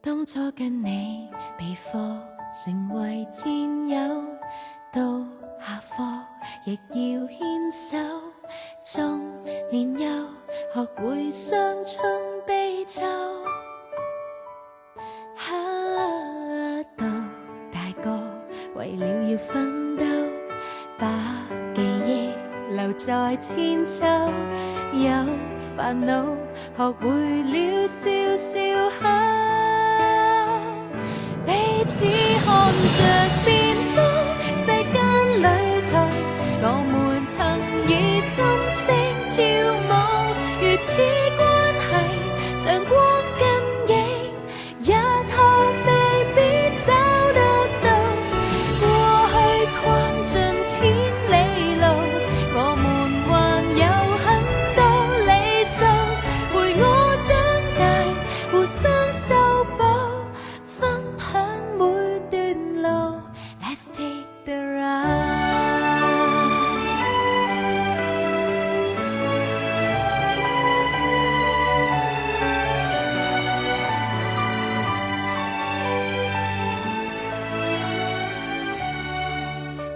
當初跟你備課成為戰友，到下課亦要牽手，縱年幼學會傷春悲秋。到大個為了要奮鬥，把記憶留在千秋，有煩惱學會了笑笑口。彼此看着變高，世間旅途，我們曾以心聲跳舞，如此關係像光跟影，日後未必找得到。過去逛盡千里路，我們還有很多理想，陪我長大，互相修補，分享每段路。Let's take the ride。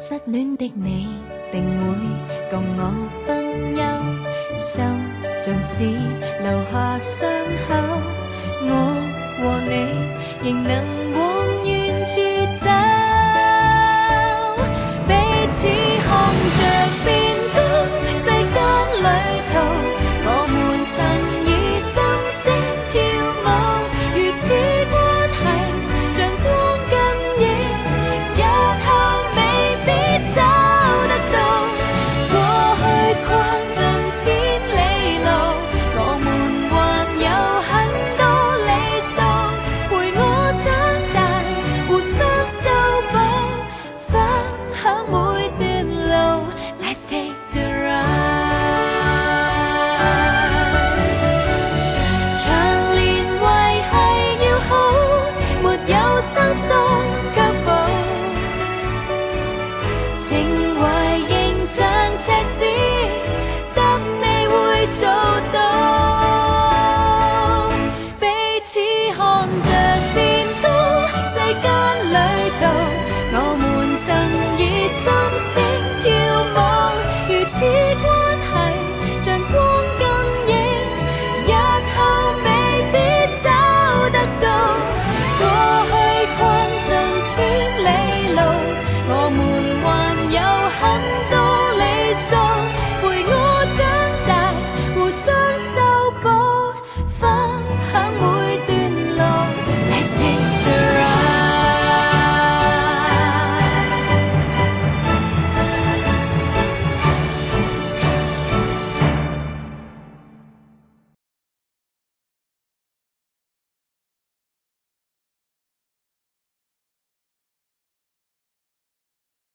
失戀的你定會共我分憂，心縱使留下傷口，我和你仍能往遠處走。彼此看着變高，世間旅途，我們曾以心聲跳舞，如此關係像光跟影，日後未必找得到。過去逛盡千里路，我們還有很多理想，陪我長大，互相修補，分享每段路。Let's take the ride。長年維繫要好，沒有生疏腳步，情懷仍像赤子，得你會做到。彼此看着變高，世間旅途，我們曾以心聲跳舞，如此